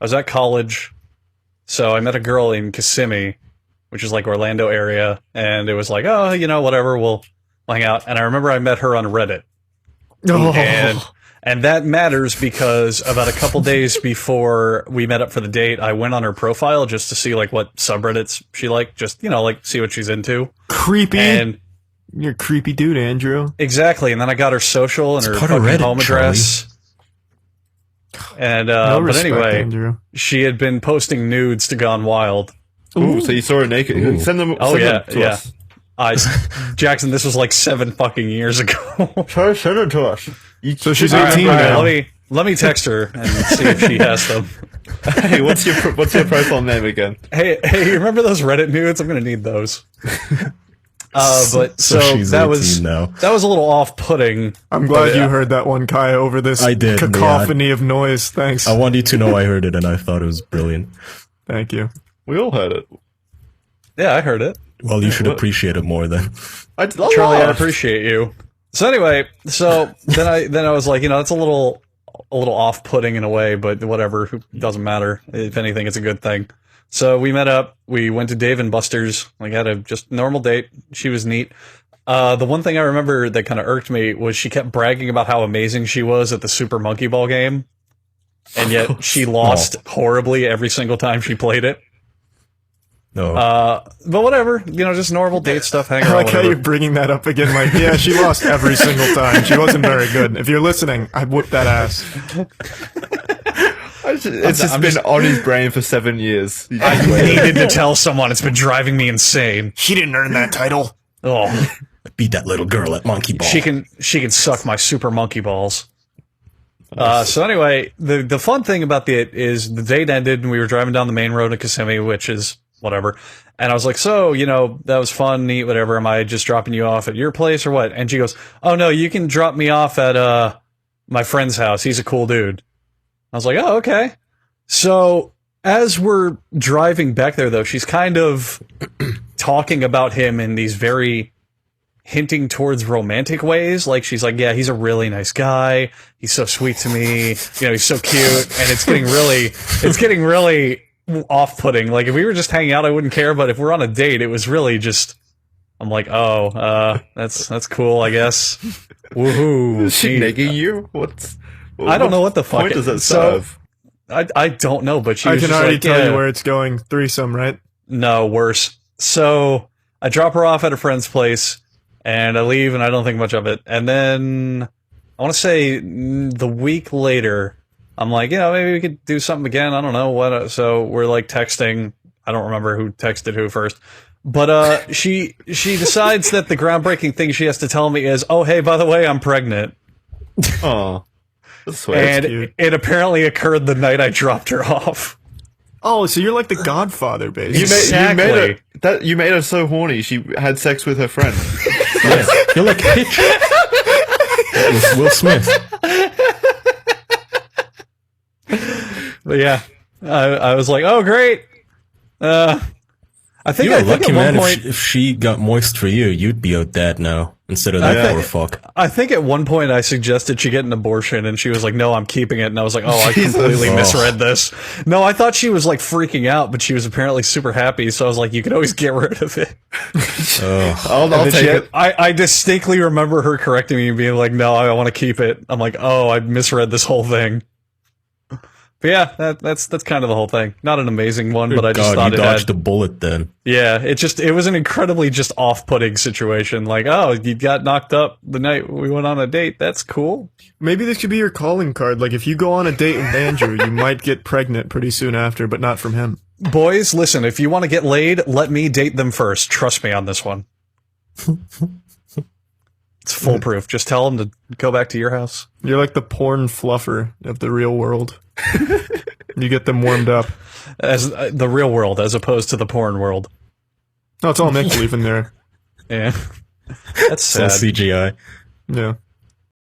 I was at college, so I met a girl in Kissimmee, which is like Orlando area, and it was like, oh, whatever, we'll hang out. And I remember I met her on Reddit. Oh. And that matters because about a couple days before we met up for the date, I went on her profile just to see like what subreddits she liked, just, like see what she's into. Creepy. And you're a creepy dude, Andrew. exactly. And then I got her social and her fucking Reddit, home address. And, No but respect, anyway, Andrew. she had been posting nudes to Gone Wild. Ooh, so you saw her naked. Ooh. Send them, Oh, send yeah, them to yeah. us. Jackson, this was like 7 fucking years ago. Send them to us. So she's All right, 18 all right, now. let me text her and see if she has them. Hey, what's your profile name again? Hey, you remember those Reddit nudes? I'm gonna need those. But So so she's that 18 was now. that was a little off-putting. I'm glad But, you heard that one, Kai, over this I did, cacophony of noise. Thanks. I want you to know I heard it and I thought it was brilliant. Thank you. We all heard it. Yeah, I heard it. Well, you should what? appreciate it more then. Charlie, I appreciate you. So anyway, then I was like, that's a little off-putting in a way, but whatever, doesn't matter. If anything, it's a good thing. So we met up. We went to Dave and Buster's. Like, had a just normal date. She was neat. The one thing I remember that kind of irked me was she kept bragging about how amazing she was at the Super Monkey Ball game, and yet she lost horribly every single time she played it. No. But whatever, just normal date stuff. Hang I around. like how Whatever. you're bringing that up again. Like, yeah, she lost every single time. She wasn't very good. If you're listening, I whooped that ass. It's just been on his brain for 7 years. I needed to tell someone. It's been driving me insane. She didn't earn that title. Oh, Beat that little girl at Monkey Ball. she can suck my super monkey balls. So anyway, the fun thing about it is the date ended and we were driving down the main road to Kissimmee, which is whatever. And I was like, so, that was fun, neat, whatever. Am I just dropping you off at your place or what? And she goes, oh no, you can drop me off at my friend's house. He's a cool dude. I was like, oh, okay. So as we're driving back there, though, she's kind of talking about him in these very hinting towards romantic ways. Like, she's like, yeah, he's a really nice guy. He's so sweet to me. He's so cute. And it's getting really off-putting. Like, if we were just hanging out, I wouldn't care. But if we're on a date, it was really just, I'm like, oh, that's cool, I guess. Woohoo. Is she negging you? I don't know what the fuck point does that so- serve? I don't know, but she I was can just already like, tell yeah. you where it's going. Threesome, right? No, worse. So I drop her off at a friend's place, and I leave, and I don't think much of it. And then I want to say the week later, I'm like, maybe we could do something again. I don't know what. So we're like texting. I don't remember who texted who first. But she decides that the groundbreaking thing she has to tell me is, oh, hey, by the way, I'm pregnant. Oh, that's sweet. And cute. it apparently occurred the night I dropped her off. Oh, so you're like the Godfather, basically. You made her so horny. She had sex with her friend. Yeah, you're like Hitch. With Will Smith. But yeah, I was like, oh, great. I think You're a I think lucky at one man. point, If she got moist for you, you'd be out dead now instead of that I poor think- fuck. I think at one point I suggested she get an abortion, and she was like, "No, I'm keeping it." And I was like, "Oh, I Jesus. completely Oh. misread this." No, I thought she was like freaking out, but she was apparently super happy. So I was like, "You can always get rid of it." Oh, I'll And then take it. I distinctly remember her correcting me and being like, "No, I want to keep it." I'm like, "Oh, I misread this whole thing." But yeah, that's kind of the whole thing. Not an amazing one, but I just God, thought you it dodged had. a bullet then. Yeah, it was an incredibly just off-putting situation. Like, oh, you got knocked up the night we went on a date. That's cool. Maybe this could be your calling card. Like, if you go on a date with Andrew, you might get pregnant pretty soon after, but not from him. Boys, listen, if you want to get laid, let me date them first. Trust me on this one. It's foolproof. Just tell them to go back to your house. You're like the porn fluffer of the real world. You get them warmed up. As the real world, as opposed to the porn world. No, it's all make-believe in there. Yeah. That's It's all sad. CGI. Yeah.